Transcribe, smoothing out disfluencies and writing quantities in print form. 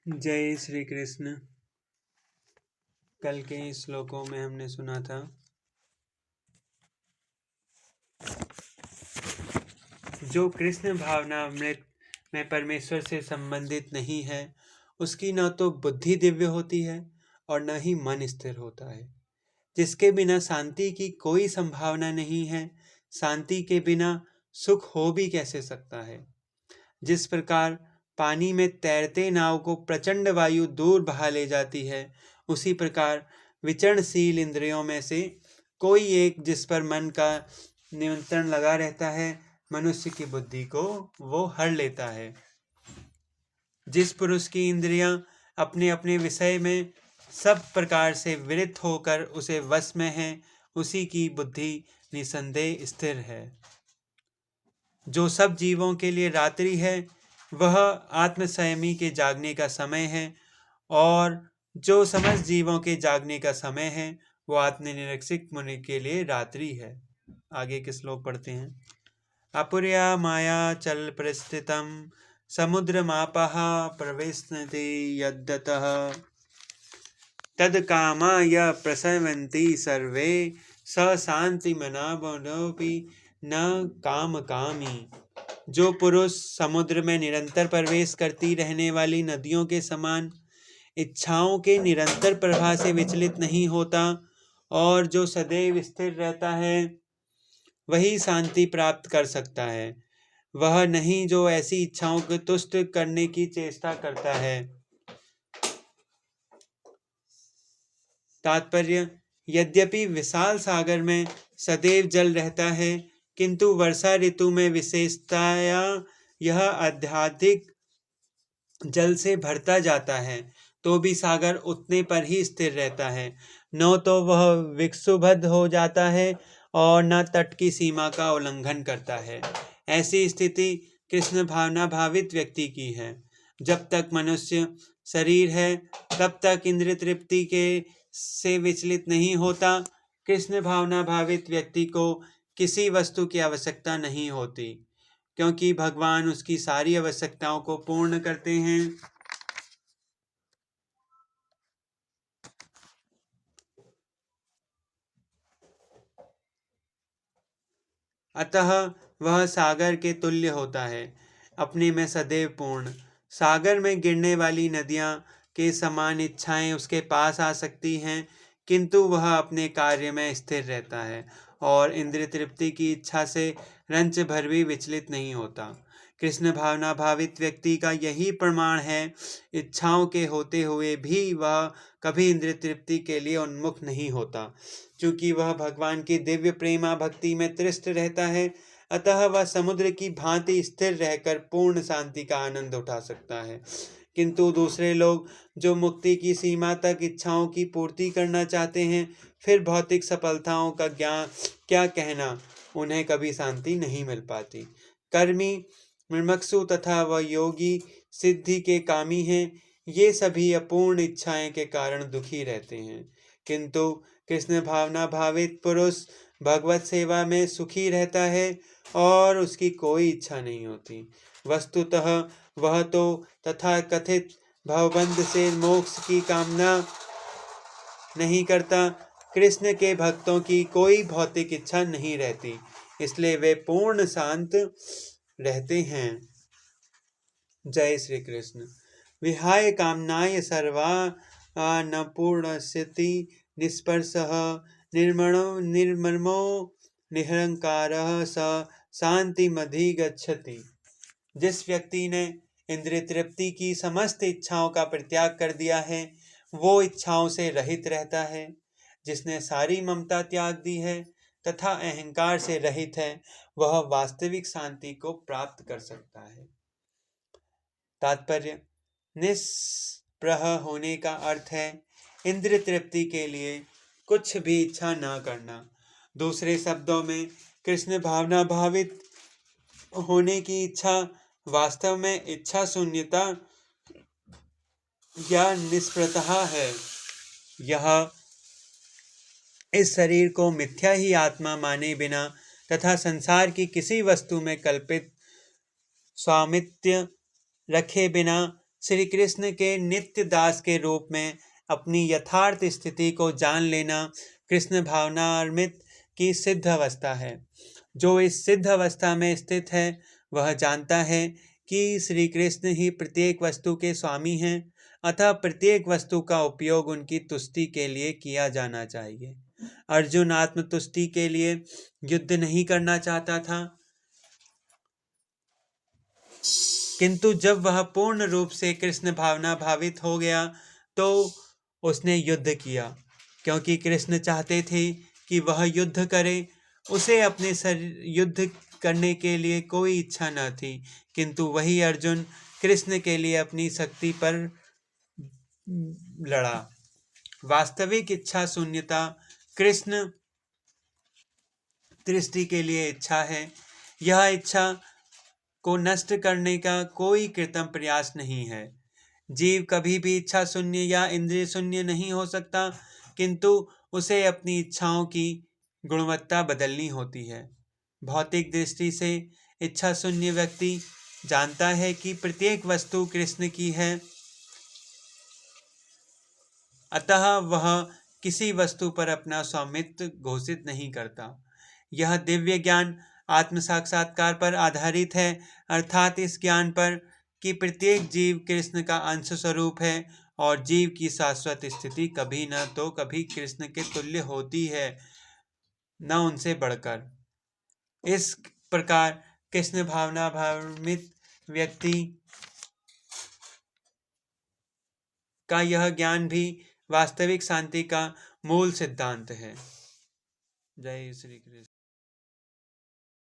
जय श्री कृष्ण। कल के श्लोकों में हमने सुना था जो कृष्ण भावनामृत में परमेश्वर से संबंधित नहीं है उसकी न तो बुद्धि दिव्य होती है और न ही मन स्थिर होता है। जिसके बिना शांति की कोई संभावना नहीं है, शांति के बिना सुख हो भी कैसे सकता है। जिस प्रकार पानी में तैरते नाव को प्रचंड वायु दूर बहा ले जाती है, उसी प्रकार विचरणशील इंद्रियों में से कोई एक जिस पर मन का नियंत्रण लगा रहता है, मनुष्य की बुद्धि को वो हर लेता है। जिस पुरुष की इंद्रियां अपने अपने विषय में सब प्रकार से विरत होकर उसे वश में है, उसी की बुद्धि निसंदेह स्थिर है। जो सब जीवों के लिए रात्रि है वह आत्मसंयमी के जागने का समय है, और जो समस्त जीवों के जागने का समय है वो आत्मनिरीक्षक मुनि के लिए रात्रि है। आगे के श्लोक पढ़ते हैं। अपुर्या माया चल परिस्थितम समुद्रमापः प्रवेशन्ति यद्यतः तद कामाय प्रसवन्ति सर्वे स शान्तिमना मनोपि न काम कामी। जो पुरुष समुद्र में निरंतर प्रवेश करती रहने वाली नदियों के समान इच्छाओं के निरंतर प्रवाह से विचलित नहीं होता और जो सदैव स्थिर रहता है, वही शांति प्राप्त कर सकता है। वह नहीं जो ऐसी इच्छाओं को तुष्ट करने की चेष्टा करता है। तात्पर्य: यद्यपि विशाल सागर में सदैव जल रहता है, किंतु वर्षा ऋतु में विशेषतया यह अत्यधिक जल से भरता जाता है, तो भी सागर उतने पर ही स्थिर रहता है। न तो वह विक्षुब्ध हो जाता है और न तट की सीमा का उल्लंघन करता है। ऐसी स्थिति कृष्ण भावना भावित व्यक्ति की है। जब तक मनुष्य शरीर है तब तक इंद्रिय तृप्ति के से विचलित नहीं होता। कृष्ण भावना भावित व्यक्ति को किसी वस्तु की आवश्यकता नहीं होती, क्योंकि भगवान उसकी सारी आवश्यकताओं को पूर्ण करते हैं। अतः वह सागर के तुल्य होता है, अपने में सदैव पूर्ण। सागर में गिरने वाली नदियां के समान इच्छाएं उसके पास आ सकती हैं, किंतु वह अपने कार्य में स्थिर रहता है और इंद्रिय तृप्ति की इच्छा से रंच भर भी विचलित नहीं होता। कृष्ण भावना भावित व्यक्ति का यही प्रमाण है। इच्छाओं के होते हुए भी वह कभी इंद्रिय तृप्ति के लिए उन्मुख नहीं होता, क्योंकि वह भगवान की दिव्य प्रेमा भक्ति में तृष्ट रहता है। अतः वह समुद्र की भांति स्थिर रहकर पूर्ण शांति का आनंद उठा सकता है। किंतु दूसरे लोग जो मुक्ति की सीमा तक इच्छाओं की पूर्ति करना चाहते हैं, फिर भौतिक सफलताओं का क्या कहना, उन्हें कभी शांति नहीं मिल पाती। कर्मी, मुमुक्षु तथा वह योगी सिद्धि के कामी हैं, ये सभी अपूर्ण इच्छाएं के कारण दुखी रहते हैं। किंतु कृष्ण भावना भावित पुरुष भगवत सेवा में सुखी रहता है और उसकी कोई इच्छा नहीं होती। वस्तुतः वह तो तथा कथित भवबंध से मोक्ष की कामना नहीं करता। कृष्ण के भक्तों की कोई भौतिक इच्छा नहीं रहती, इसलिए वे पूर्ण शांत रहते हैं। जय श्री कृष्ण। विहाय कामनाय सर्वा न पूर्णस्यति निष्पर्षः निर्ममो निरहंकारः स शान्तिमधिगच्छति। जिस व्यक्ति ने इंद्रिय तृप्ति की समस्त इच्छाओं का परित्याग कर दिया है, वो इच्छाओं से रहित रहता है। जिसने सारी ममता त्याग दी है तथा अहंकार से रहित है, वह वास्तविक शांति को प्राप्त कर सकता है। तात्पर्य: निष्प्रह होने का अर्थ है इंद्रिय तृप्ति के लिए कुछ भी इच्छा न करना। दूसरे शब्दों में कृष्ण भावना भावित होने की इच्छा वास्तव में इच्छा शून्यता या निष्प्रता है। यह इस शरीर को मिथ्या ही आत्मा माने बिना तथा संसार की किसी वस्तु में कल्पित स्वामित्व रखे बिना श्री कृष्ण के नित्य दास के रूप में अपनी यथार्थ स्थिति को जान लेना कृष्ण भावनामृत की सिद्ध अवस्था है। जो इस सिद्ध अवस्था में स्थित है वह जानता है कि श्री कृष्ण ही प्रत्येक वस्तु के स्वामी हैं, अतः प्रत्येक वस्तु का उपयोग उनकी तुष्टि के लिए किया जाना चाहिए। अर्जुन आत्मतुष्टि के लिए युद्ध नहीं करना चाहता था, किंतु जब वह पूर्ण रूप से कृष्ण भावना भावित हो गया तो उसने युद्ध किया, क्योंकि कृष्ण चाहते थे कि वह युद्ध करे। उसे अपने युद्ध करने के लिए कोई इच्छा न थी, किंतु वही अर्जुन कृष्ण के लिए अपनी शक्ति पर लड़ा। वास्तविक इच्छा शून्यता कृष्ण दृष्टि के लिए इच्छा है। यह इच्छा को नष्ट करने का कोई कृत्रिम प्रयास नहीं है। जीव कभी भी इच्छा शून्य या इंद्रिय शून्य नहीं हो सकता, किंतु उसे अपनी इच्छाओं की गुणवत्ता बदलनी होती है। भौतिक दृष्टि से इच्छा शून्य व्यक्ति जानता है कि प्रत्येक वस्तु कृष्ण की है, अतः वह किसी वस्तु पर अपना स्वामित्व घोषित नहीं करता। यह दिव्य ज्ञान आत्म साक्षात्कार पर आधारित है, अर्थात इस ज्ञान पर कि प्रत्येक जीव कृष्ण का अंश स्वरूप है और जीव की शाश्वत स्थिति कभी न तो कभी कृष्ण के तुल्य होती है, न उनसे बढ़कर। इस प्रकार कृष्ण भावना भावित व्यक्ति का यह ज्ञान भी वास्तविक शांति का मूल सिद्धांत है। जय श्री कृष्ण।